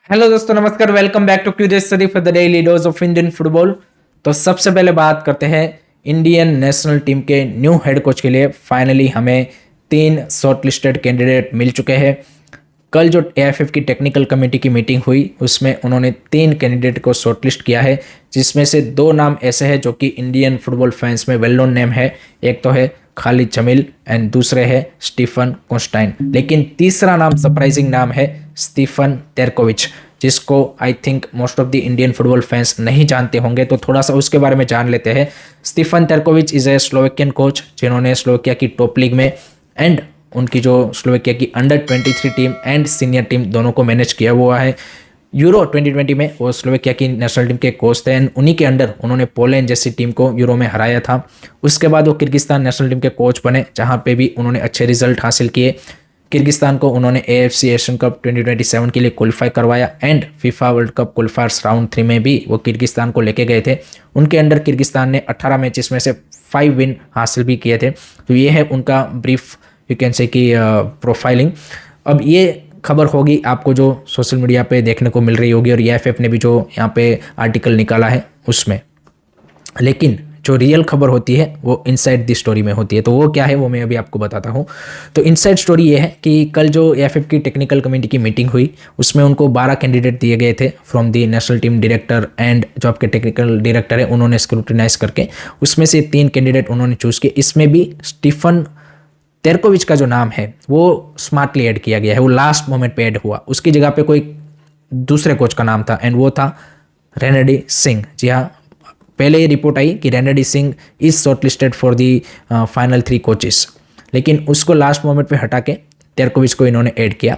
Hello दोस्तों, नमस्कार। Welcome back to Curious Study for the daily dose of Indian football. तो सबसे पहले बात करते हैं इंडियन नेशनल टीम के न्यू हेड कोच के लिए। फाइनली हमें 3 शॉर्टलिस्टेड कैंडिडेट मिल चुके हैं। कल जो एएफएफ की टेक्निकल कमेटी की मीटिंग हुई उसमें उन्होंने 3 कैंडिडेट को शॉर्टलिस्ट किया है, जिसमें से 2 नाम ऐसे हैं जो कि इंडियन फुटबॉल फैंस में वेल नोन नेम है। एक तो है खालिद जमील एंड दूसरे है स्टीफन कोस्टाइन। लेकिन तीसरा नाम सरप्राइजिंग नाम है स्टीफन तेरकोविच, जिसको I think most of the Indian football fans नहीं जानते होंगे, तो थोड़ा सा उसके बारे में जान लेते हैं। स्टीफन तेरकोविच इज ए स्लोवेकियन कोच जिन्होंने स्लोवेकिया की टॉप लीग में एंड उनकी जो स्लोवेकिया की under 23 team and senior team दोनों को मैनेज किया हुआ है। यूरो 2020 में वो स्लोवेकिया की नेशनल टीम के कोच थे एंड उन्हीं के अंडर उन्होंने पोलैंड जैसी टीम को यूरो में हराया था। उसके बाद वो किर्गिस्तान नेशनल टीम के कोच बने, जहां पे भी उन्होंने अच्छे रिजल्ट हासिल किए। किर्गिस्तान को उन्होंने एएफसी एशियन कप 2027 के लिए क्वालिफाई करवाया and FIFA world cup क्वालिफायर्स round 3 में भी वो किर्गिस्तान को लेके गए थे। उनके अंडर किर्गिस्तान ने 18 मैचेस में से 5 विन हासिल भी किए थे। तो ये है उनका ब्रीफ यू कैन से कि प्रोफाइलिंग। अब ये खबर होगी आपको जो सोशल मीडिया पे देखने को मिल रही होगी और एएफएफ ने भी जो यहाँ पे आर्टिकल निकाला है उसमें, लेकिन जो रियल खबर होती है वो इनसाइड द स्टोरी में होती है। तो वो क्या है वो मैं अभी आपको बताता हूँ। तो इनसाइड स्टोरी ये है कि कल जो एएफएफ की टेक्निकल कमेटी की मीटिंग हुई उसमें उनको 12 कैंडिडेट दिए गए थे from the national team director and जो आपके टेक्निकल डायरेक्टर है उन्होंने स्क्रूटिनाइज करके उसमें से 3 कैंडिडेट उन्होंने चूज़ किए। इसमें भी स्टीफन तेरकोविच का जो नाम है वो स्मार्टली ऐड किया गया है, वो लास्ट मोमेंट पे ऐड हुआ। उसकी जगह पे कोई दूसरे कोच का नाम था एंड वो था रेनेडी सिंह। जी हाँ, पहले ये रिपोर्ट आई कि Renedy Singh is shortlisted for the final 3 coaches, लेकिन उसको लास्ट मोमेंट पे हटा के तेरकोविच को इन्होंने ऐड किया।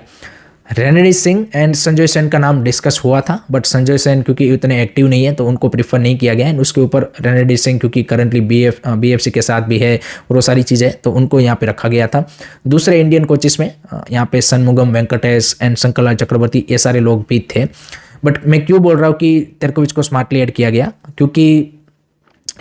रेनेडी सिंह एंड संजय सेन का नाम डिस्कस हुआ था, बट संजय सेन क्योंकि उतने एक्टिव नहीं है तो उनको प्रीफर नहीं किया गया। एंड उसके ऊपर रेनेडी सिंह क्योंकि करंटली बीएफसी के साथ भी है और वो सारी चीज़ें, तो उनको यहाँ पे रखा गया था। दूसरे इंडियन कोचेस में यहाँ पे सनमुगम वेंकटेश एंड शंकरलाल चक्रवर्ती, ये सारे लोग भी थे। बट मैं क्यों बोल रहा हूँ कि तेरकोविच को स्मार्टली ऐड किया गया, क्योंकि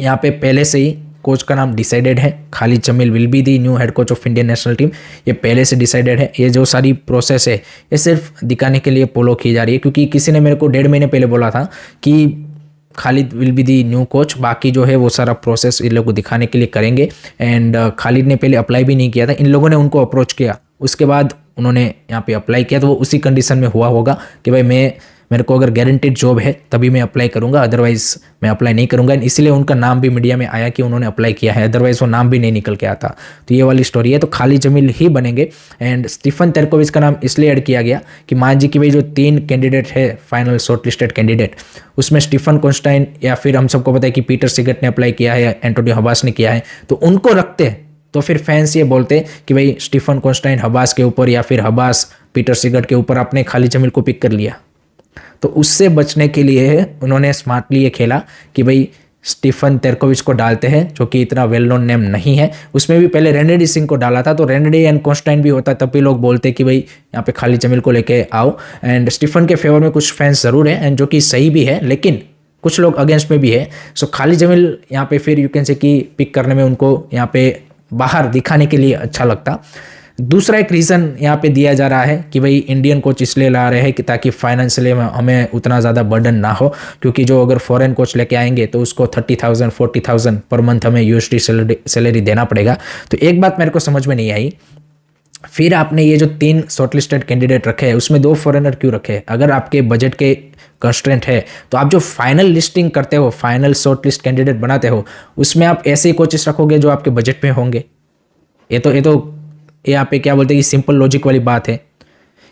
यहाँ पे पहले से ही कोच का नाम डिसाइडेड है। Khalid Jamil will be the new head coach of Indian national team, ये पहले से डिसाइडेड है। ये जो सारी प्रोसेस है ये सिर्फ दिखाने के लिए फॉलो की जा रही है, क्योंकि किसी ने मेरे को 1.5 महीने पहले बोला था कि Khalid will be the new coach, बाकी जो है वो सारा प्रोसेस इन लोगों को दिखाने के लिए करेंगे। एंड खालिद ने पहले अप्लाई भी नहीं किया था, इन लोगों ने उनको अप्रोच किया, उसके बाद उन्होंने यहाँ पे अप्लाई किया। तो वो उसी कंडीशन में हुआ होगा कि भाई मेरे को अगर गारंटीड जॉब है तभी मैं अप्लाई करूंगा, अदरवाइज मैं अप्लाई नहीं करूंगा। इसलिए उनका नाम भी मीडिया में आया कि उन्होंने अप्लाई किया है, अदरवाइज वो नाम भी नहीं निकल के आता। तो ये वाली स्टोरी है। तो खालिद जमील ही बनेंगे एंड स्टीफन तेरकोविच का नाम इसलिए ऐड किया गया कि मान जी कि भाई जो 3 कैंडिडेट है फाइनल शॉर्टलिस्टेड कैंडिडेट, उसमें स्टीफन कोस्टाइन या फिर हम सबको पता है कि पीटर सिगट ने अप्लाई किया है, एंटोनियो हबास ने किया है, तो उनको रखते हैं तो फिर फैंस ये बोलते कि भाई स्टीफन कोस्टाइन हबास के ऊपर या फिर हबास पीटर सिगट के ऊपर आपने खालिद जमील को पिक कर लिया। तो उससे बचने के लिए उन्होंने स्मार्टली ये खेला कि भाई स्टीफन तेरकोविच को डालते हैं जो कि इतना वेल नोन नेम नहीं है। उसमें भी पहले रेनेडी सिंह को डाला था, तो रेनेडी एंड कोस्टाइन भी होता तब भी लोग बोलते कि भाई यहाँ पे खालिद जमील को लेके आओ। एंड स्टीफन के फेवर में कुछ फैंस ज़रूर है एंड जो कि सही भी है, लेकिन कुछ लोग अगेंस्ट में भी है। सो खालिद जमील यहाँ पे फिर यू कैन से कि पिक करने में उनको यहाँ पे बाहर दिखाने के लिए अच्छा लगता। दूसरा एक रीज़न यहाँ पे दिया जा रहा है कि भाई इंडियन कोच इसलिए ला रहे हैं कि ताकि फाइनेंशियली हमें उतना ज़्यादा बर्डन ना हो, क्योंकि जो अगर फॉरेन कोच लेके आएंगे तो उसको 30,000 40,000 पर मंथ हमें यूएसडी सैलरी देना पड़ेगा। तो एक बात मेरे को समझ में नहीं आई, फिर आपने ये जो 3 शॉर्टलिस्टेड कैंडिडेट रखे हैं उसमें 2 फॉरेनर क्यों रखे? अगर आपके बजट के कंस्ट्रेंट है तो आप जो फाइनल लिस्टिंग करते हो, फाइनल शॉर्टलिस्ट कैंडिडेट बनाते हो, उसमें आप ऐसे ही कोचेस रखोगे जो आपके बजट में होंगे। ये यहाँ पे क्या बोलते हैं कि सिंपल लॉजिक वाली बात है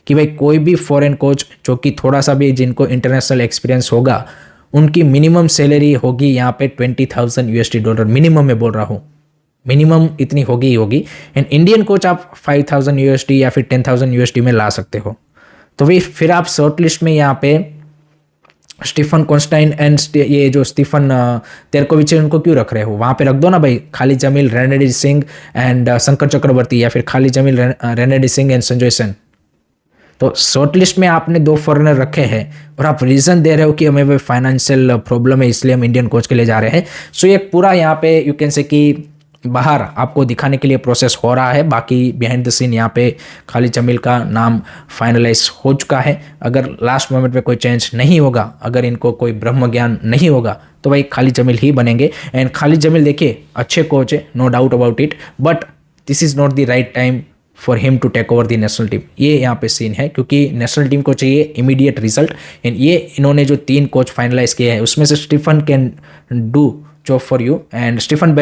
कि भाई कोई भी फॉरेन कोच जो कि थोड़ा सा भी जिनको इंटरनेशनल एक्सपीरियंस होगा उनकी मिनिमम सैलरी होगी यहाँ पे $20,000 मिनिमम में बोल रहा हूँ, मिनिमम इतनी होगी ही होगी। एंड इंडियन कोच आप $5,000 या फिर $10,000 में ला सकते हो। तो भाई फिर आप शॉर्ट लिस्ट में यहाँ पे स्टीफन कोस्टाइन एंड ये जो स्टीफन तेरकोविच है उनको क्यों रख रहे हो? वहाँ पे रख दो ना भाई खालिद जमील, रेनेडी सिंह एंड शंकर चक्रवर्ती, या फिर खालिद जमील, रेनेडी सिंह एंड संजय सेन। तो शॉर्ट लिस्ट में आपने 2 फॉरेनर रखे हैं और आप रीज़न दे रहे हो कि हमें फाइनेंशियल प्रॉब्लम है इसलिए हम इंडियन कोच के लिए जा रहे हैं। सो ये पूरा यहाँ पे यू कैन से कि बाहर आपको दिखाने के लिए प्रोसेस हो रहा है। बाकी बिहाइंड द सीन यहाँ पे खालिद जमील का नाम फाइनलाइज हो चुका है। अगर लास्ट मोमेंट पे कोई चेंज नहीं होगा, अगर इनको कोई ब्रह्म ज्ञान नहीं होगा, तो भाई खालिद जमील ही बनेंगे। एंड खालिद जमील देखिए अच्छे कोच है, no doubt about it, but this is not the right time for him to take over the national team. ये यहाँ पे सीन है, क्योंकि नेशनल टीम को चाहिए इमीडिएट रिजल्ट। एंड ये इन्होंने जो 3 कोच फाइनलाइज किए हैं उसमें से Stephen can do job for you. And Stephen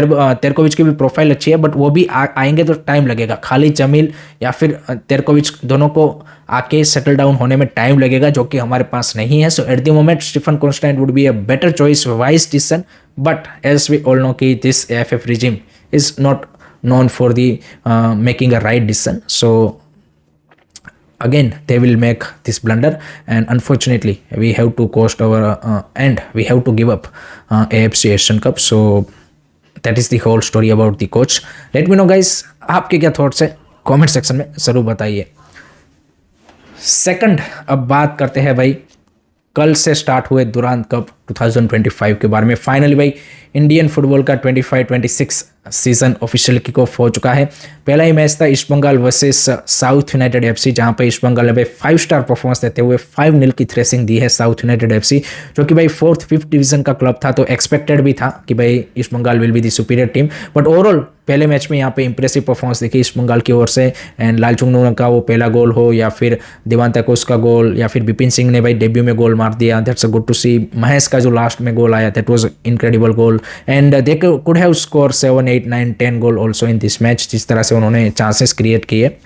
Tarkovic की भी प्रोफाइल अच्छी है, बट वो भी आएंगे तो टाइम लगेगा। खालिद जमील या फिर तेरकोविच, दोनों को आके सेटल डाउन होने में टाइम लगेगा, जो कि हमारे पास नहीं है। So at the moment Stephen Constantine would be a better choice, wise decision, but as we all know कि this AFF regime is not known for the making a right decision. So again they will make this blunder, and unfortunately we have to cost our and we have to give up AFC Asian Cup. So that is the whole story about the coach. Let me know guys, आपके क्या thoughts है, comment section में ज़रूर बताइए। Second, अब बात करते हैं भाई कल से स्टार्ट हुए दुरांत कप 2025 के बारे में। फाइनली भाई इंडियन फुटबॉल का 25-26 सीजन ऑफिशियल किक ऑफ हो चुका है। पहला ही मैच था East Bengal versus South United FC, जहां पे ईस्ट बंगाल ने 5 स्टार परफॉर्मेंस देते हुए 5-0 की थ्रेसिंग दी है साउथ यूनाइटेड FC, जो कि भाई 4th 5th डिवीजन का क्लब था, तो एक्सपेक्टेड भी था कि भाई East Bengal will be the superior team. But overall पहले मैच में यहाँ पे इंप्रेसिव परफॉर्मेंस देखी ईस्ट बंगाल की ओर से। एंड लालचुंगनू का वो पहला गोल हो, या फिर दिवांता कोस का गोल, या फिर बिपिन सिंह ने भाई डेब्यू में गोल मार दिया, that's a good to see. Mahesh का जो लास्ट में गोल आया, that was incredible goal. And they could have score 7, 8, 9, 10 goal also in this match, जिस तरह से उन्होंने चांसेस क्रिएट किए।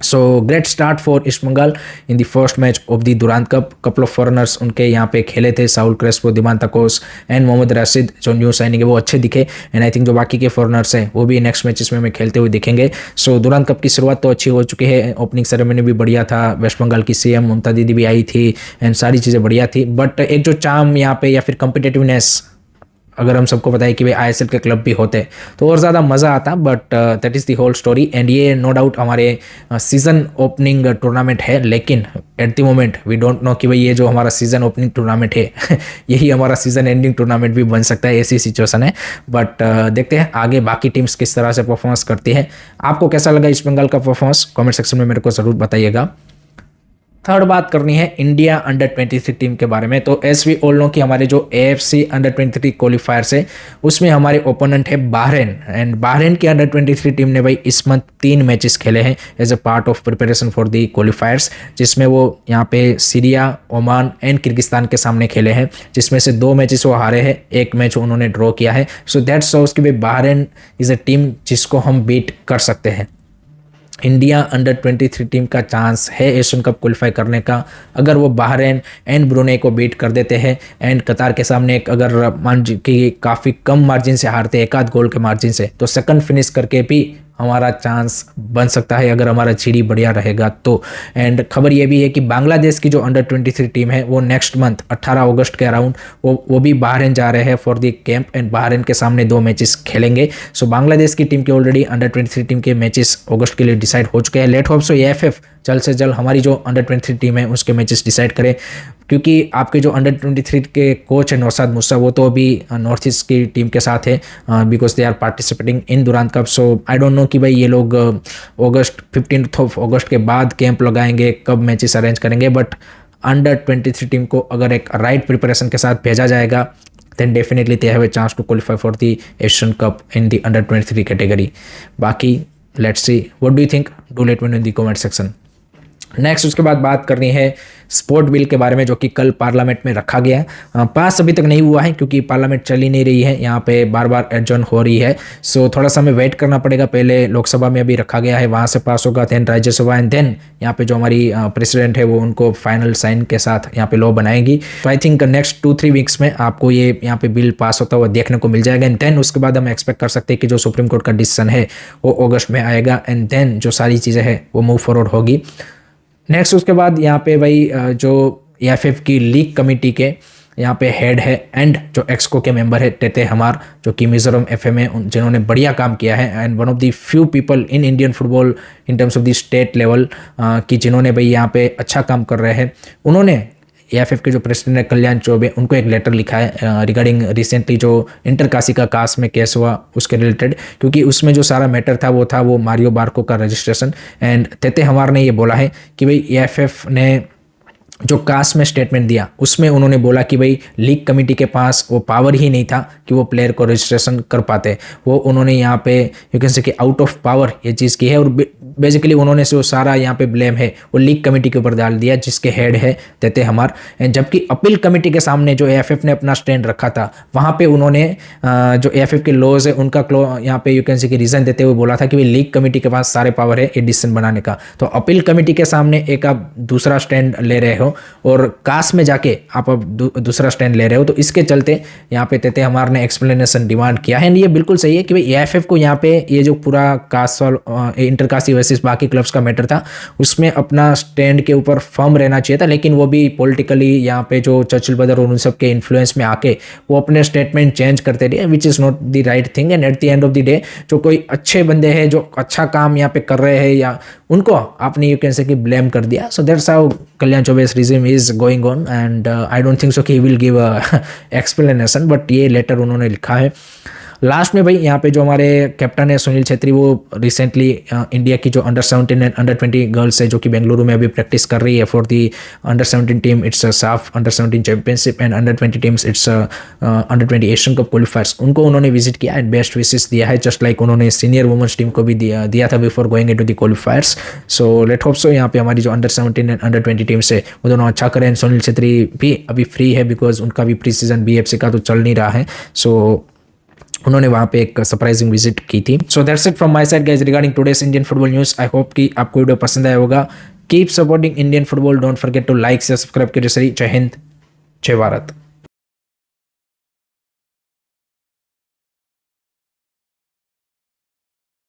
So great start for East Bengal in the first match of the Durand cup. Couple of foreigners उनके यहाँ पे खेले थे, Saul Crespo, Diamantakos and Mohammed Rashid, जो न्यू साइनिंग है वो अच्छे दिखे। एंड आई थिंक जो बाकी के फॉरनर्स हैं वो भी नेक्स्ट मैचेस में खेलते हुए दिखेंगे। सो दुरांत कप की शुरुआत तो अच्छी हो चुकी है, ओपनिंग सेरेमनी भी बढ़िया था, वेस्ट बंगाल की CM ममता दीदी भी आई थी, एंड सारी चीज़ें बढ़िया थी। बट एक जो चार्म यहाँ पे या फिर कम्पिटेटिवनेस, अगर हम सबको पता है कि भाई ISL के क्लब भी होते तो और ज़्यादा मज़ा आता, but that is the whole story. And ये नो डाउट हमारे सीज़न ओपनिंग टूर्नामेंट है, लेकिन at the moment we don't know कि भाई ये जो हमारा सीज़न ओपनिंग टूर्नामेंट है यही हमारा सीज़न एंडिंग टूर्नामेंट भी बन सकता है, ऐसी सिचुएशन है। बट देखते हैं आगे बाकी टीम्स किस तरह से परफॉर्मेंस करती है। आपको कैसा लगा ईस्ट बंगाल का परफॉर्मेंस, कमेंट सेक्शन में मेरे को ज़रूर बताइएगा। थर्ड बात करनी है इंडिया अंडर 23 टीम के बारे में। तो एज वी ऑल नो कि हमारे जो AFC अंडर 23 क्वालिफायर्स है उसमें हमारे ओपोनेंट है बहरीन। एंड बहरीन की अंडर 23 टीम ने भाई इस मंथ 3 मैचेस खेले हैं as a part of preparation for the qualifiers, जिसमें वो यहाँ पे सीरिया, ओमान एंड किर्गिस्तान के सामने खेले हैं, जिसमें से 2 मैचेस वो हारे हैं, 1 मैच उन्होंने ड्रॉ किया है। सो दैट शोज कि भाई बहरीन इज़ अ टीम जिसको हम बीट कर सकते हैं। इंडिया अंडर 23 टीम का चांस है एशियन कप क्वालिफाई करने का, अगर वो बहरीन एंड ब्रुनेई को बीट कर देते हैं, एंड कतार के सामने एक अगर मान कि काफ़ी कम मार्जिन से हारते, 1 गोल के मार्जिन से, तो सेकंड फिनिश करके भी हमारा चांस बन सकता है अगर हमारा जीडी बढ़िया रहेगा तो। एंड खबर ये भी है कि बांग्लादेश की जो अंडर 23 टीम है वो नेक्स्ट मंथ 18 अगस्त के अराउंड वो भी बहरीन जा रहे हैं for the camp, and Bahrain के सामने 2 मैचेस खेलेंगे। सो बांग्लादेश की टीम के ऑलरेडी अंडर 23 टीम के मैचेस अगस्त के लिए डिसाइड हो चुके हैं। लेट होप सो AFF जल्द से जल्द हमारी जो अंडर 23 टीम है उसके मैचेस डिसाइड करें, क्योंकि आपके जो अंडर 23 के कोच है नौशाद मूसा, वो तो अभी नॉर्थ ईस्ट की टीम के साथ है, because they are participating in Durand cup. So I don't know कि भाई ये लोग अगस्त 15 अगस्त के बाद कैंप लगाएंगे, कब मैचेस अरेंज करेंगे। बट अंडर 23 टीम को अगर एक राइट प्रिपरेशन के साथ भेजा जाएगा, then definitely they have a chance to qualify for the Asian Cup in the under 23 category. बाकी let's see, what do you think? Do let me know in the comment section. Next उसके बाद बात करनी है sport bill के बारे में, जो कि कल पार्लियामेंट में रखा गया है। पास अभी तक नहीं हुआ है क्योंकि पार्लियामेंट चल ही नहीं रही है, यहाँ पे बार बार एडजर्न हो रही है। सो थोड़ा सा हमें वेट करना पड़ेगा। पहले लोकसभा में अभी रखा गया है, वहाँ से पास होगा, देन राज्यसभा, एंड देन यहाँ पे जो हमारी प्रेसिडेंट है वो उनको फाइनल साइन के साथ यहाँ पे लॉ बनाएगी। तो आई थिंक नेक्स्ट 2-3 वीक्स में आपको ये यहाँ पे बिल पास होता हुआ देखने को मिल जाएगा। एंड देन उसके बाद हम एक्सपेक्ट कर सकते हैं कि जो सुप्रीम कोर्ट का डिसीजन है वो अगस्त में आएगा, एंड देन जो सारी चीज़ें हैं वो मूव फॉरवर्ड होगी। नेक्स्ट उसके बाद यहाँ पे भाई जो AFF की लीग कमेटी के यहाँ पे हेड है एंड जो एक्सको के मेंबर है टेटे हमार, जो कि मिजोरम FM है, जिन्होंने बढ़िया काम किया है, and one of the few people in Indian football in terms of the state level कि जिन्होंने भाई यहाँ पे अच्छा काम कर रहे हैं। उन्होंने एएफएफ के जो प्रेसिडेंट है कल्याण चौबे, उनको एक लेटर लिखा है रिगार्डिंग रिसेंटली जो इंटरकाशी का कास में केस हुआ उसके रिलेटेड, क्योंकि उसमें जो सारा मैटर था वो मारियो बार्को का रजिस्ट्रेशन। एंड तेते हमार ने ये बोला है कि भाई एएफएफ ने जो कास में स्टेटमेंट दिया उसमें उन्होंने बोला कि भाई लीग कमेटी के पास वो पावर ही नहीं था कि वो प्लेयर को रजिस्ट्रेशन कर पाते। वो उन्होंने यहाँ पे यू कैन से कि आउट ऑफ पावर ये चीज़ की है, और बेसिकली उन्होंने जो सारा यहाँ पे ब्लेम है वो लीग कमेटी के ऊपर डाल दिया जिसके हेड है तेते हमार। जबकि अपील कमेटी के सामने जो एएफएफ ने अपना स्टैंड रखा था वहाँ पे उन्होंने जो एएफएफ के लॉज है उनका यहाँ पे यू कैन से कि रीज़न देते हुए बोला था कि भाई लीग कमेटी के पास सारे पावर है ये डिसीजन बनाने का। तो अपील कमेटी के सामने एक आप दूसरा स्टैंड ले रहे हो और कास में जाके आप अब दूसरा स्टैंड ले रहे हो, तो इसके चलते यहाँ पे तेते हमार ने एक्सप्लेनेशन डिमांड किया है। एंड ये बिल्कुल सही है कि भाई एएफएफ को यहाँ पे ये जो पूरा कास इंटरकाशी वर्सेस बाकी क्लब्स का मैटर था उसमें अपना स्टैंड के ऊपर फर्म रहना चाहिए था, लेकिन वो भी पॉलिटिकली यहाँ पे जो चर्चिल ब्रदर और उन सब के इन्फ्लुएंस में आके वो अपने स्टेटमेंट चेंज करते रहे, which is not the right thing. And at the end of the day जो कोई अच्छे बंदे हैं जो अच्छा काम यहाँ पे कर रहे हैं या उनको आपने यू कैन से कि ब्लेम कर दिया। So that's how Kalyan Chaubey's regime is going on and I don't think so कि he will give a explanation, but ये लेटर उन्होंने लिखा है। लास्ट में भाई यहाँ पे जो हमारे कैप्टन है सुनील छेत्री, वो रिसेंटली इंडिया की जो अंडर-17 एंड अंडर-20 गर्ल्स है जो कि बेंगलुरु में अभी प्रैक्टिस कर रही है for the under-17 team, it's साफ under-17 championship and अंडर-20 teams it's अंडर-20 Asian cup क्वालिफायर्स, उनको उन्होंने विजिट किया एंड बेस्ट विशेस दिया है, जस्ट लाइक उन्होंने सीनियर वुमेंस टीम को भी दिया था before going into the क्वालिफायर्स। So let hope so यहाँ पे हमारी जो अंडर-17 एंड अंडर-20 टीम्स है वो दोनों अच्छा करें। सुनील छेत्री भी अभी फ्री है बिकॉज उनका भी प्री सीजन बीएफसी का तो चल नहीं रहा है, सो उन्होंने वहाँ पे एक सरप्राइजिंग विजिट की थी। So that's it from my side guys regarding today's Indian football news. I hope कि आपको वीडियो पसंद आया होगा। Keep supporting Indian football, don't forget to like share subscribe करिए। जय हिंद, जय भारत।